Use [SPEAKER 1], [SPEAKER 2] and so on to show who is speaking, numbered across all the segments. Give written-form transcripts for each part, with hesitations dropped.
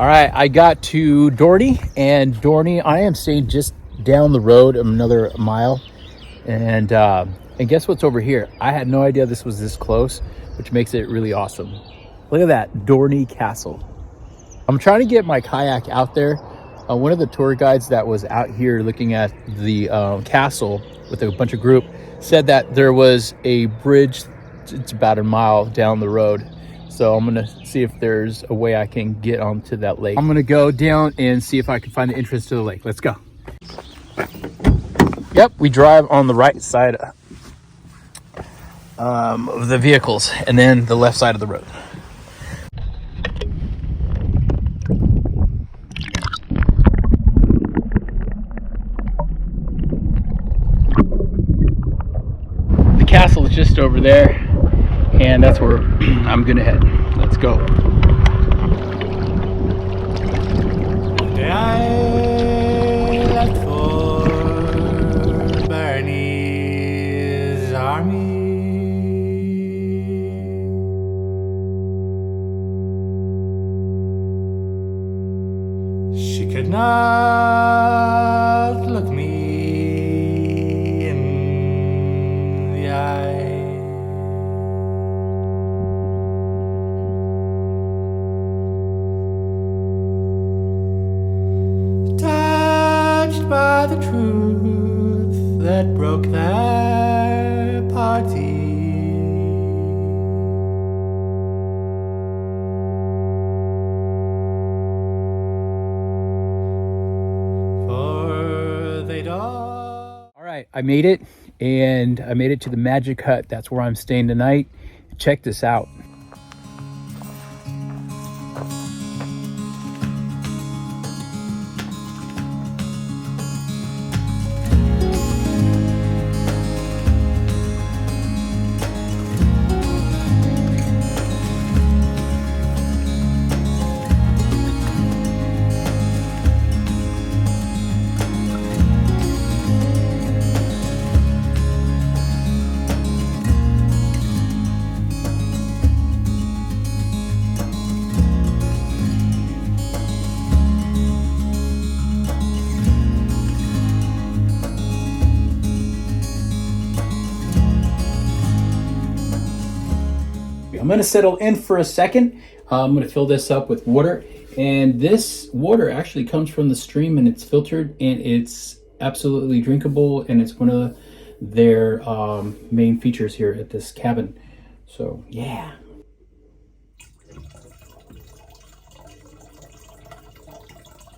[SPEAKER 1] All right, I got to Dorney, and Dorney, I am staying just down the road another mile, and guess what's over here? I had no idea this was this close, which makes it really awesome. Look at that, Dorney Castle. I'm trying to get my kayak out there. One of the tour guides that was out here looking at the castle with a bunch of group said that there was a bridge. It's about a mile down the road. So I'm gonna see if there's a way I can get onto that lake. I'm gonna go down and see if I can find the entrance to the lake. Let's go. Yep, we drive on the right side of the vehicles and then the left side of the road. The castle is just over there, and that's where I'm gonna head. Let's go.
[SPEAKER 2] I left for Bernie's army. She could not look me in the eye. By the truth that broke their party, for they'd all
[SPEAKER 1] right, I made it, and I made it to the Magic Hut. That's where I'm staying tonight. Check this out. I'm going to settle in for a second. I'm going to fill this up with water, and this water actually comes from the stream, and it's filtered, and it's absolutely drinkable, and it's one of their main features here at this cabin. So yeah.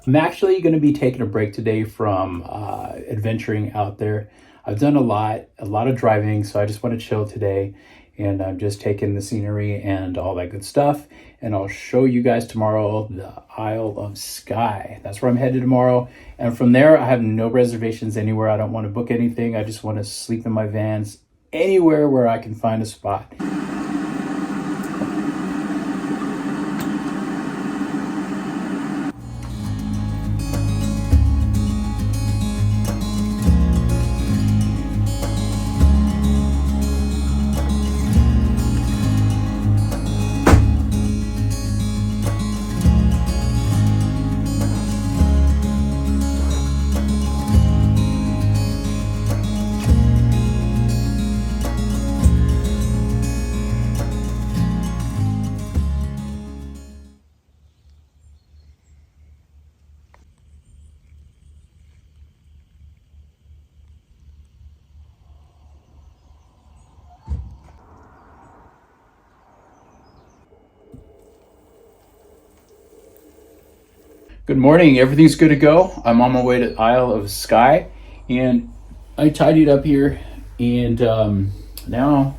[SPEAKER 1] I'm actually going to be taking a break today from adventuring out there. I've done a lot of driving, so I just want to chill today. And I'm just taking the scenery and all that good stuff. And I'll show you guys tomorrow the Isle of Skye. That's where I'm headed tomorrow. And from there, I have no reservations anywhere. I don't want to book anything. I just want to sleep in my vans anywhere where I can find a spot. Good morning, everything's good to go. I'm on my way to Isle of Skye, and I tidied up here, and now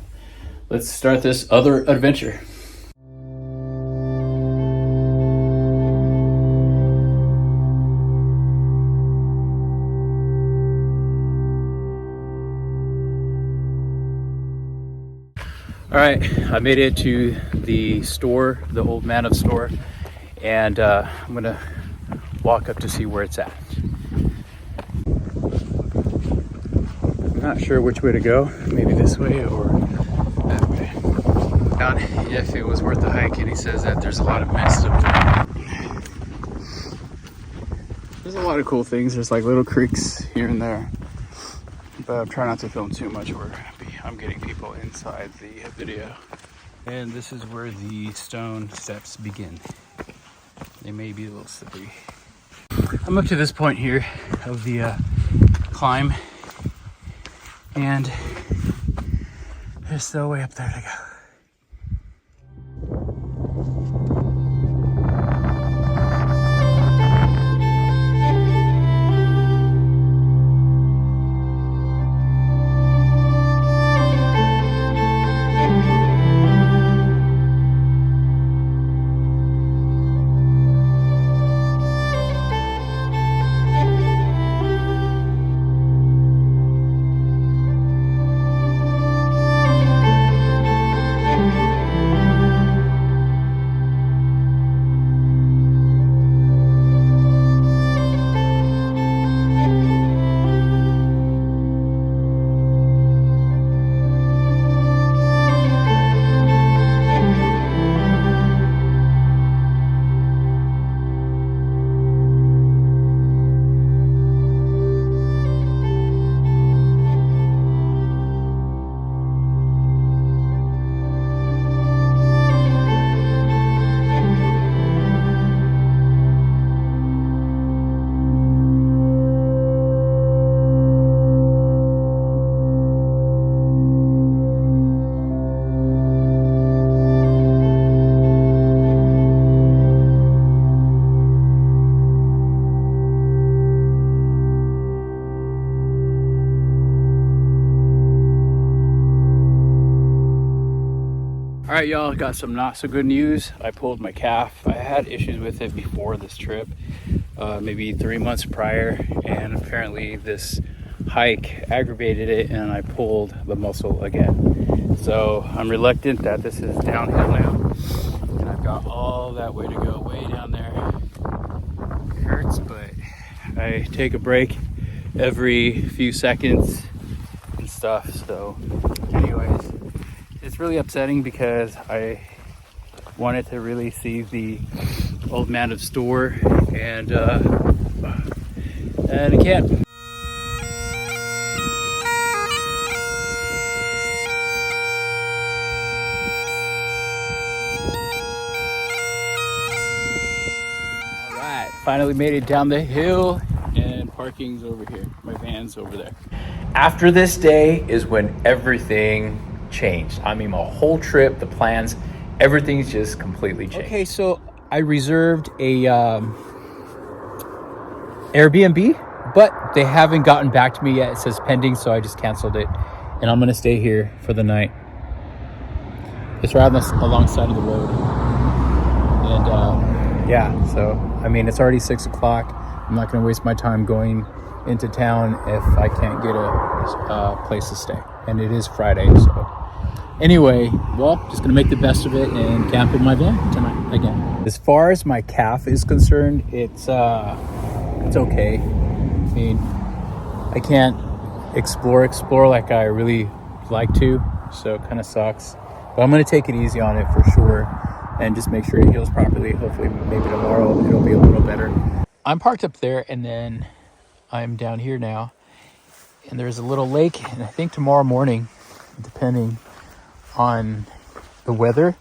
[SPEAKER 1] let's start this other adventure. All right, I made it to the store, the Old Manor store, and I'm gonna walk up to see where it's at. I'm not sure which way to go, maybe this way or that way. Found if it was worth the hike, and he says that there's a lot of mist up there.
[SPEAKER 3] There's a lot of cool things. There's like little creeks here and there. But I'm trying not to film too much. I'm getting people inside the video. And this is where the stone steps begin. They may be a little slippery. I'm up to this point here of the climb. And there's still way up there to go. All right, y'all, got some not so good news. I pulled my calf. I had issues with it before this trip, maybe 3 months prior, and apparently this hike aggravated it and I pulled the muscle again. So I'm reluctant that this is downhill now, and I've got all that way to go, way down there. It hurts, but I take a break every few seconds and stuff. So anyways, it's really upsetting because I wanted to really see the Old Mammoth store, and I can't. All right, finally made it down the hill, and parking's over here. My van's over there.
[SPEAKER 1] After this day is when everything changed. I mean, my whole trip, the plans, everything's just completely changed. Okay, so I reserved a Airbnb, but they haven't gotten back to me yet. It says pending, so I just canceled it, and I'm gonna stay here for the night. It's right alongside of the road, and yeah. So I mean, it's already 6 o'clock. I'm not gonna waste my time going into town if I can't get a place to stay, and it is Friday, so. Anyway, well, just gonna make the best of it and camp in my van tonight again. As far as my calf is concerned, it's okay. I mean, I can't explore like I really like to, so it kind of sucks. But I'm gonna take it easy on it for sure, and just make sure it heals properly. Hopefully, maybe tomorrow it'll be a little better. I'm parked up there, and then I'm down here now, and there's a little lake, and I think tomorrow morning, depending on the weather,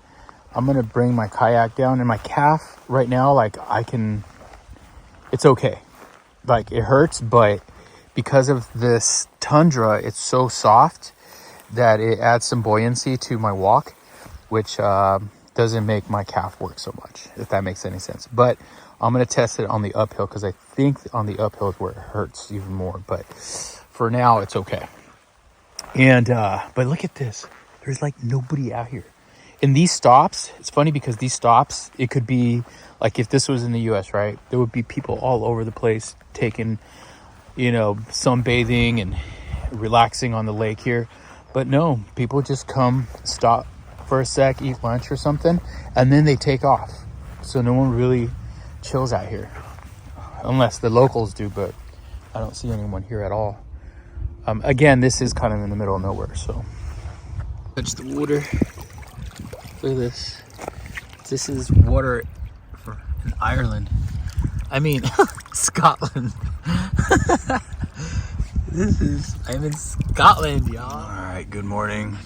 [SPEAKER 1] I'm gonna bring my kayak down. And my calf right now, like, it's okay. Like, it hurts, but because of this tundra, it's so soft that it adds some buoyancy to my walk, which doesn't make my calf work so much, if that makes any sense. But I'm gonna test it on the uphill, because I think on the uphill is where it hurts even more, but for now it's okay. And but look at this. There's like nobody out here. In these stops, it's funny because these stops, it could be like, if this was in the US, right? There would be people all over the place taking, sunbathing and relaxing on the lake here. But no, people just come, stop for a sec, eat lunch or something, and then they take off. So no one really chills out here. Unless the locals do, but I don't see anyone here at all. Again, this is kind of in the middle of nowhere, so. Touch the water. Look at this. This is water in Ireland. I mean, Scotland. I'm in Scotland, y'all. All right, good morning.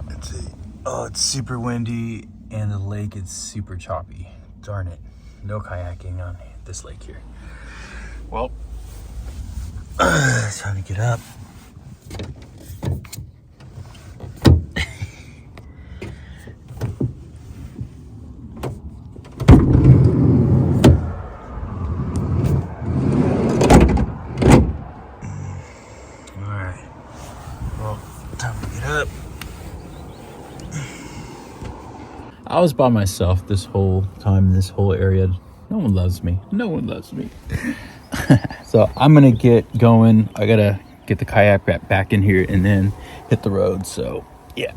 [SPEAKER 1] It's super windy and the lake is super choppy. Darn it. No kayaking on this lake here. Well, time to get up. Alright. Well, time to get up. I was by myself this whole time in this whole area. No one loves me. No one loves me. So I'm gonna get going. I gotta get the kayak back in here and then hit the road. So yeah.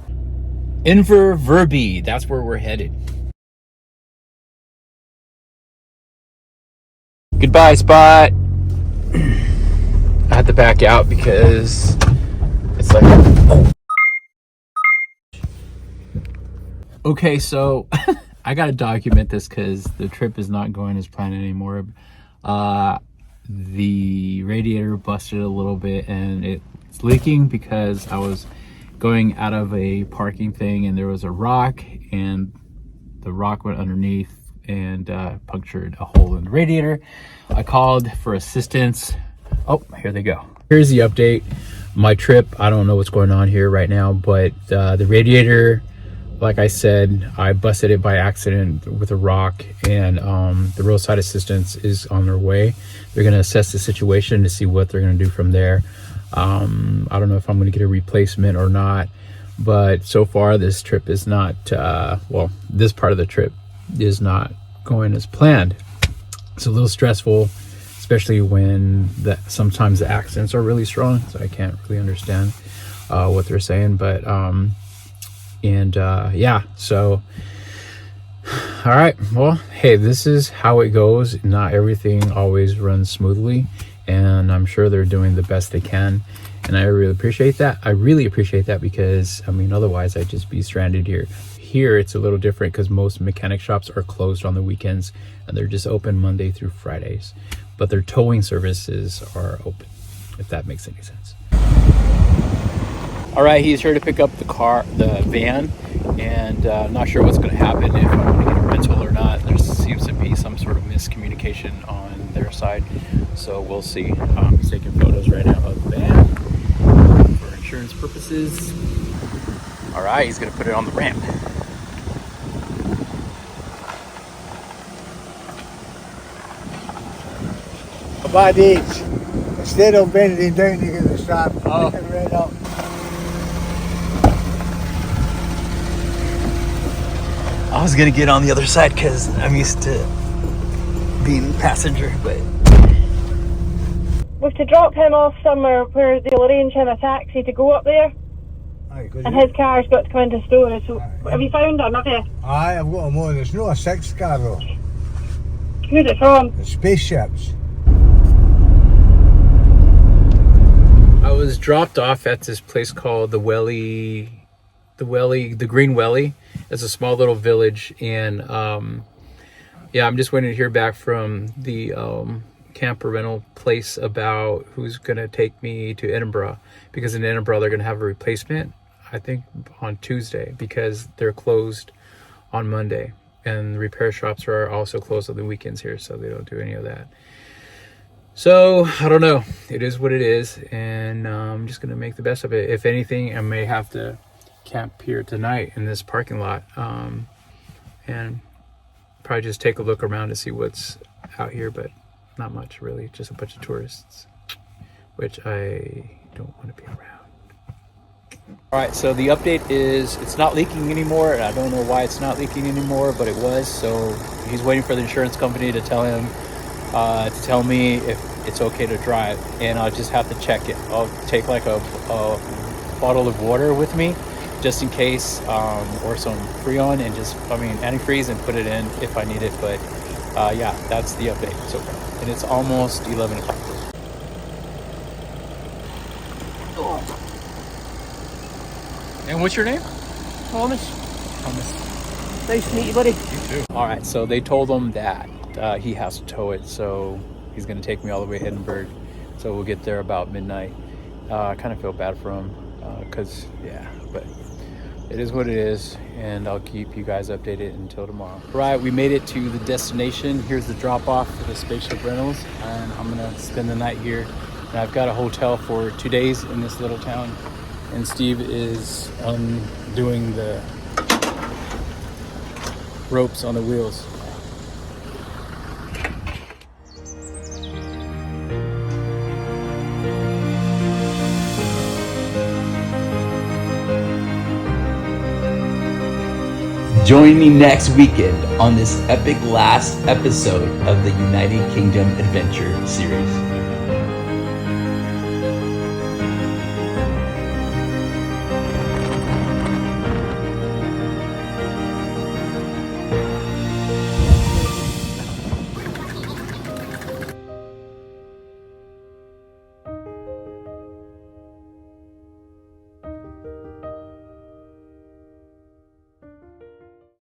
[SPEAKER 1] Inververby, that's where we're headed. Goodbye, Spot. I had to back out because it's like, oh. Okay, so I gotta document this because the trip is not going as planned anymore. The radiator busted a little bit and it's leaking because I was going out of a parking thing and there was a rock and the rock went underneath and punctured a hole in the radiator. I called for assistance. Oh, here they go. Here's the update. My trip, I don't know what's going on here right now, but the radiator, like I said, I busted it by accident with a rock, and the roadside assistance is on their way. They're going to assess the situation to see what they're going to do from there. I don't know if I'm going to get a replacement or not, but so far this trip is not, well, this part of the trip is not going as planned. It's a little stressful, especially when sometimes the accents are really strong, so I can't really understand what they're saying, but yeah, so all right, well, hey, this is how it goes. Not everything always runs smoothly, and I'm sure they're doing the best they can, and I really appreciate that. Because I mean, otherwise I'd just be stranded here. It's a little different because most mechanic shops are closed on the weekends and they're just open Monday through Fridays, but their towing services are open, if that makes any sense. All right, he's here to pick up the van, and I'm not sure what's going to happen, if I'm going to get a rental or not. There seems to be some sort of miscommunication on their side, so we'll see. He's taking photos right now of the van for insurance purposes. All right, he's going to put it on the ramp.
[SPEAKER 4] A bad age. Instead of bending down to get the strap,
[SPEAKER 1] Oh.
[SPEAKER 4] pick it right up.
[SPEAKER 1] I was gonna get on the other side because I'm used to being passenger, but
[SPEAKER 5] We have to drop him off somewhere where they'll arrange him a taxi to go up there,
[SPEAKER 4] Aye,
[SPEAKER 5] and his car's got to come into storage. So, have you found him? Have you?
[SPEAKER 4] Aye, I've got them on. It's not a 6 car though.
[SPEAKER 5] Who's it from?
[SPEAKER 4] It's spaceships.
[SPEAKER 1] I was dropped off at this place called the Green Welly. It's a small little village, and yeah, I'm just waiting to hear back from the camper rental place about who's gonna take me to Edinburgh, because in Edinburgh they're gonna have a replacement, I think on Tuesday, because they're closed on Monday, and the repair shops are also closed on the weekends here, so they don't do any of that. So I don't know, it is what it is, and I'm just gonna make the best of it. If anything, I may have to camp here tonight in this parking lot, and probably just take a look around to see what's out here, but not much really, just a bunch of tourists, which I don't want to be around. All right, so the update is it's not leaking anymore, and I don't know why it's not leaking anymore, but it was. So he's waiting for the insurance company to tell him to tell me if it's okay to drive, and I'll just have to check it. I'll take like a bottle of water with me just in case, or some Freon, and just, antifreeze, and put it in if I need it. But yeah, that's the update so far, and it's almost 11 o'clock. And what's your name?
[SPEAKER 5] Thomas.
[SPEAKER 1] Thomas.
[SPEAKER 5] Nice to meet you, buddy.
[SPEAKER 1] You too. All right, so they told them that
[SPEAKER 3] he has to tow it, so he's going to take me all the way to Edinburgh. So we'll get there about midnight. I kind of feel bad for him because, yeah, but it is what it is, and I'll keep you guys updated until tomorrow. Right, we made it to the destination. Here's the drop off for the Spaceship Rentals, and I'm going to spend the night here. And I've got a hotel for 2 days in this little town, and Steve is doing the ropes on the wheels.
[SPEAKER 6] Join me next weekend on this epic last episode of the United Kingdom Adventure series.